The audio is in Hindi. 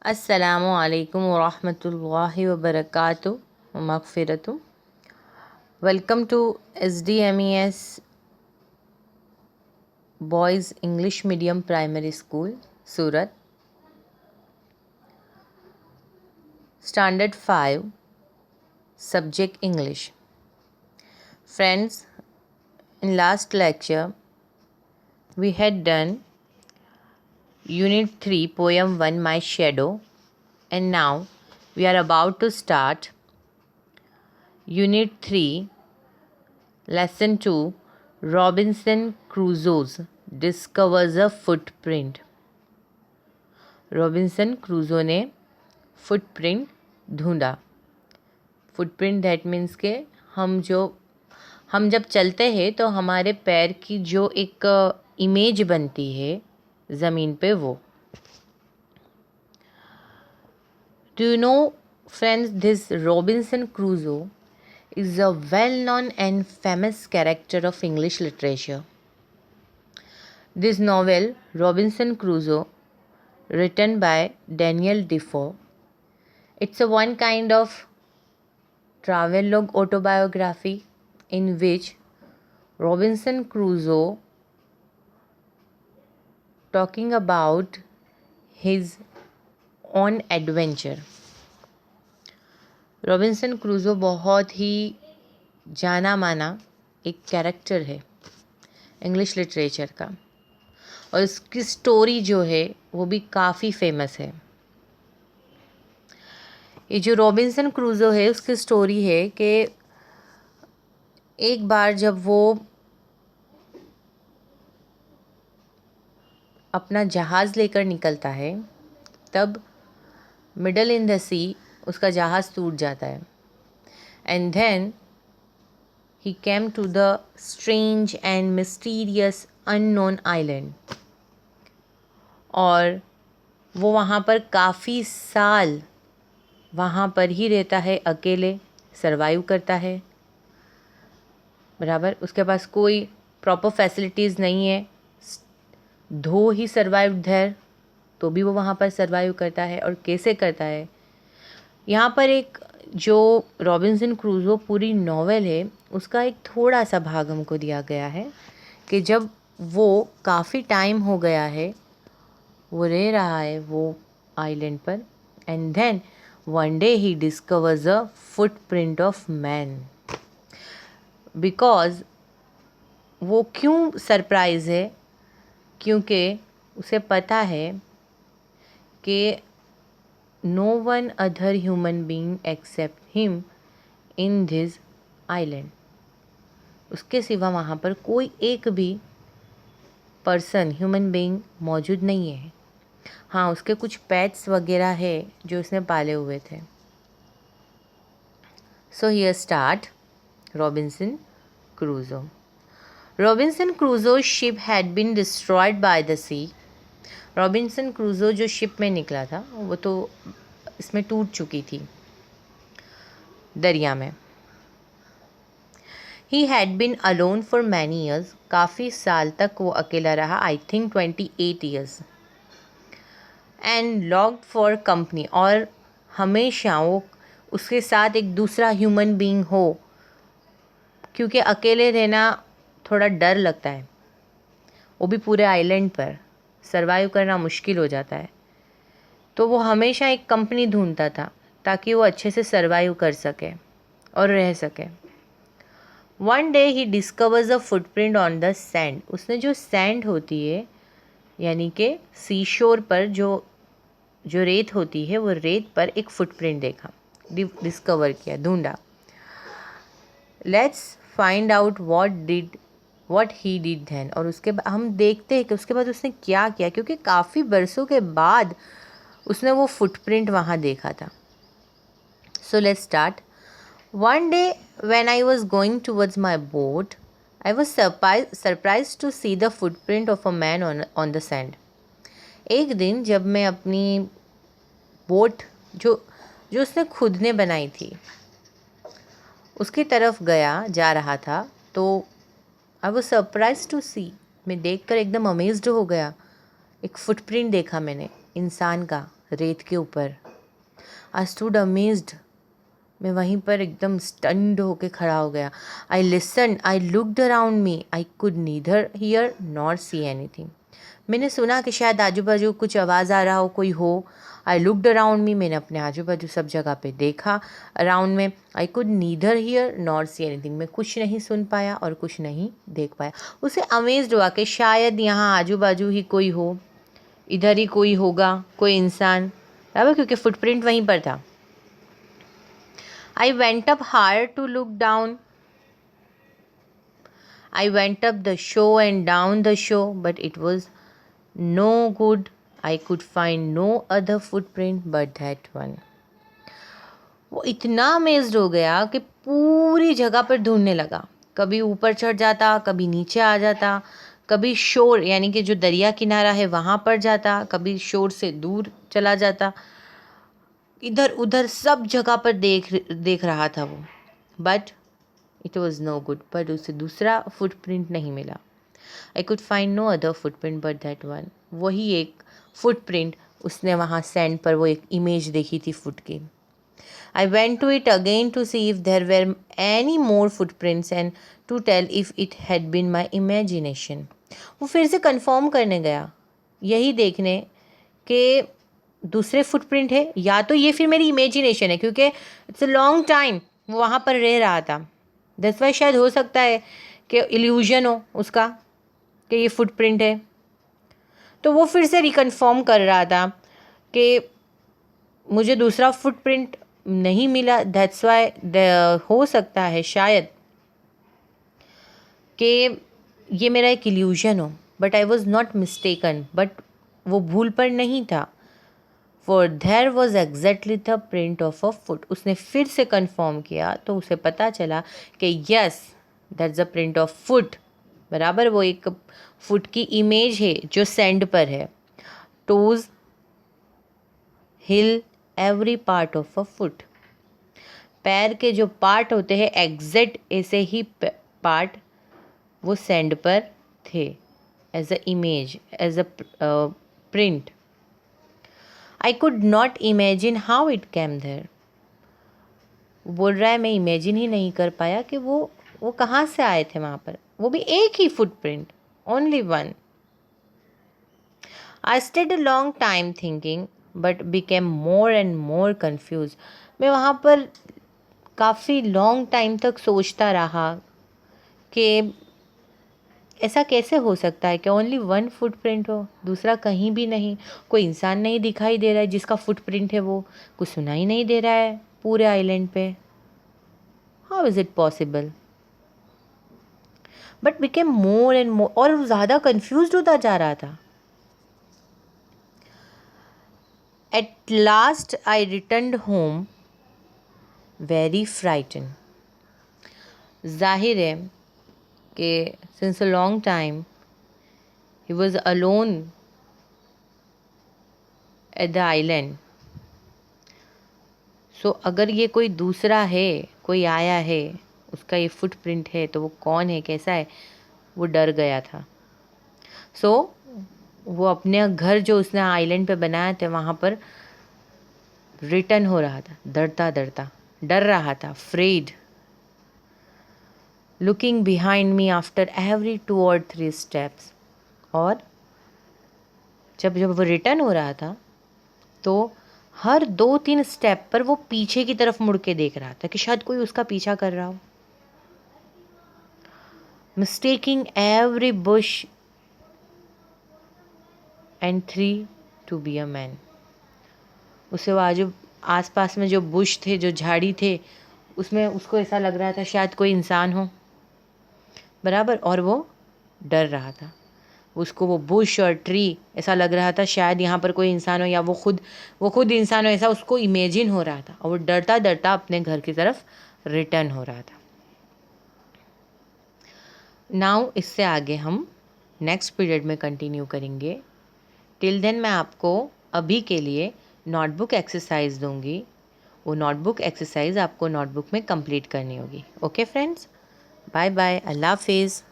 अस्सलामु अलैकुम वरहमतुल्लाहि वबरकातुहू व मग़फ़िरतुहू। Welcome to SDMES boys English medium primary school Surat. Standard 5 subject English. Friends, in last lecture we had done Unit 3 Poem 1 My Shadow, and now we are about to start Unit 3 Lesson 2 Robinson Crusoe's Discovers a Footprint। Robinson Crusoe ने फुटप्रिंट ढूंढा। फुटप्रिंट दैट मीन्स के हम जब चलते हैं तो हमारे पैर की जो एक इमेज बनती है ज़मीन पे, वो। Do you know friends, this Robinson Crusoe is a well-known and famous character of English literature. This novel, Robinson Crusoe, written by Daniel Defoe, it's a one kind of travelogue autobiography in which Robinson Crusoe talking about his own adventure. Robinson Crusoe बहुत ही जाना माना एक कैरेक्टर है इंग्लिश लिटरेचर का, और इसकी स्टोरी जो है वो भी काफ़ी फेमस है। ये जो रॉबिन्सन क्रूज़ो है उसकी स्टोरी है कि एक बार जब वो अपना जहाज़ लेकर निकलता है तब मिडल इन द सी उसका जहाज़ टूट जाता है। And then he came to the strange and mysterious unknown island, और वो वहाँ पर काफ़ी साल वहाँ पर ही रहता है, अकेले सरवाइव करता है। बराबर, उसके पास कोई प्रॉपर फैसिलिटीज़ नहीं है, दो ही सर्वाइव देयर, तो भी वो वहाँ पर सर्वाइव करता है। और कैसे करता है, यहाँ पर एक जो रॉबिन्सन क्रूज़ो पूरी नॉवेल है उसका एक थोड़ा सा भाग हमको दिया गया है कि जब वो काफ़ी टाइम हो गया है वो रह रहा है वो आइलैंड पर, and then one day he discovers a footprint of man. Because वो क्यों सरप्राइज़ है, क्योंकि उसे पता है कि no one other human being except him in this island, उसके सिवा वहाँ पर कोई एक भी पर्सन ह्यूमन बीइंग मौजूद नहीं है। हाँ, उसके कुछ पेट्स वगैरह है जो उसने पाले हुए थे। So here start Robinson Crusoe. Robinson Crusoe ship had been destroyed by the sea. Robinson Crusoe जो शिप में निकला था वो तो इसमें टूट चुकी थी दरिया में। He had been alone for many years, काफ़ी साल तक वो अकेला रहा, I think 28 years. And longed for company, और हमेशा वो उसके साथ एक दूसरा ह्यूमन बीइंग हो, क्योंकि अकेले रहना थोड़ा डर लगता है, वो भी पूरे आइलैंड पर सर्वाइव करना मुश्किल हो जाता है। तो वो हमेशा एक कंपनी ढूंढता था ताकि वो अच्छे से सर्वाइव कर सके और रह सके। One day he discovers a footprint on the sand. उसने जो सैंड होती है यानी कि सी शोर पर जो रेत होती है, वो रेत पर एक फुटप्रिंट देखा, डिस्कवर किया, ढूंढा। Let's find out what he did then. और उसके बाद हम देखते हैं कि उसके बाद उसने क्या किया, क्योंकि काफ़ी बरसों के बाद उसने वो फुटप्रिंट वहाँ देखा था। So let's start. One day when I was going towards my boat, I was surprised to see the footprint of a man on the sand. एक दिन जब मैं अपनी बोट जो उसने खुद ने बनाई थी उसकी तरफ जा रहा था, तो आई वाज सरप्राइज्ड टू सी, मैं देखकर एकदम अमेज्ड हो गया। एक फुटप्रिंट देखा मैंने इंसान का रेत के ऊपर। आई स्टूड अमेज्ड, मैं वहीं पर एकदम स्टन्ड होके खड़ा हो गया। I listened, I looked around me, I could neither hear nor see anything. मैंने सुना कि शायद आजू बाजू कुछ आवाज़ आ रहा हो, कोई हो। आई लुक्ड अराउंड मी, मैंने अपने आजू बाजू सब जगह पे देखा अराउंड में। आई could neither hear nor see anything, मैं कुछ नहीं सुन पाया और कुछ नहीं देख पाया। उसे अमेज्ड हुआ कि शायद यहाँ आजू बाजू ही कोई हो, इधर ही कोई होगा, कोई इंसान, बराबर, क्योंकि फुटप्रिंट वहीं पर था। I went up higher to look down. I went up the shore and down the shore, but it was no good. I could find no other footprint but that one. वो इतना अमेज्ड हो गया कि पूरी जगह पर ढूंढने लगा। कभी ऊपर चढ़ जाता, कभी नीचे आ जाता, कभी शोर यानी कि जो दरिया किनारा है वहाँ पर जाता, कभी शोर से दूर चला जाता, इधर उधर सब जगह पर देख रहा था वो। But it was no good, पर उसे दूसरा फुटप्रिंट नहीं मिला। I could find no other footprint but that one. वही एक फुटप्रिंट उसने वहाँ सैंड पर वो एक इमेज देखी थी फुट की। I went to it again to see if there were any more footprints and to tell if it had been my imagination. वो फिर से कंफर्म करने गया, यही देखने कि दूसरे फुटप्रिंट है या तो ये फिर मेरी इमेजिनेशन है, क्योंकि इट्स अ लॉन्ग टाइम वो वहाँ पर रह रहा था। दैट्स वाई शायद हो सकता है कि इल्यूजन हो उसका कि ये फुटप्रिंट है। तो वो फिर से रिकन्फर्म कर रहा था कि मुझे दूसरा फुटप्रिंट नहीं मिला। दैट्स वाई हो सकता है शायद कि ये मेरा एक इल्यूजन हो, but I was not mistaken, but वो भूल पर नहीं था। For their was exactly the print of a foot. उसने फिर से कंफर्म किया तो उसे पता चला कि yes that's the print of foot, बराबर वो एक फुट की इमेज है जो सैंड पर है। Toes, hill, every part of a foot, पैर के जो पार्ट होते हैं एग्जैक्ट ऐसे ही पार्ट वो सैंड पर थे as a image, as a print. I could not imagine how it came there. बोल रहा है मैं इमेजिन ही नहीं कर पाया कि वो कहाँ से आए थे वहाँ पर, वो भी एक ही footprint, only one. I stayed a long time thinking but became more and more confuse. मैं वहाँ पर काफ़ी लॉन्ग टाइम तक सोचता रहा कि ऐसा कैसे हो सकता है कि ओनली वन फुटप्रिंट हो, दूसरा कहीं भी नहीं, कोई इंसान नहीं दिखाई दे रहा है जिसका फुटप्रिंट है, वो कुछ सुनाई नहीं दे रहा है पूरे आइलैंड पे। How is it possible? But became more and more, और ज़्यादा कन्फ्यूज होता जा रहा था। At last I return home very frighten. जाहिर है कि since a long time he was alone at the island. So अगर ये कोई दूसरा है, कोई आया है, उसका ये फुटप्रिंट है, तो वो कौन है, कैसा है, वो डर गया था। सो वो अपने घर जो उसने आइलैंड पे बनाया था वहाँ पर रिटर्न हो रहा था, डरता डरता, डर रहा था, afraid, looking behind me after every 2 or 3 steps. और जब जब वो रिटर्न हो रहा था तो हर 2-3 स्टेप पर वो पीछे की तरफ मुड़ के देख रहा था कि शायद कोई उसका पीछा कर रहा हो। Mistaking every bush and tree to be a man. उसे वो आजू आस पास में जो बुश थे, जो झाड़ी थे, उसमें उसको ऐसा लग रहा था शायद कोई इंसान हो, बराबर, और वो डर रहा था। उसको वो बुश और ट्री ऐसा लग रहा था शायद यहाँ पर कोई इंसान हो, या वो खुद इंसान हो, ऐसा उसको इमेजिन हो रहा था। और वो डरता डरता अपने घर की तरफ रिटर्न हो रहा था। नाउ इससे आगे हम नेक्स्ट पीरियड में कंटिन्यू करेंगे। टिल देन मैं आपको अभी के लिए नोटबुक एक्सरसाइज दूंगी। वो नोटबुक एक्सरसाइज आपको नोटबुक में कंप्लीट करनी होगी। ओके फ्रेंड्स, बाय बाय, अल्लाह हाफिज़।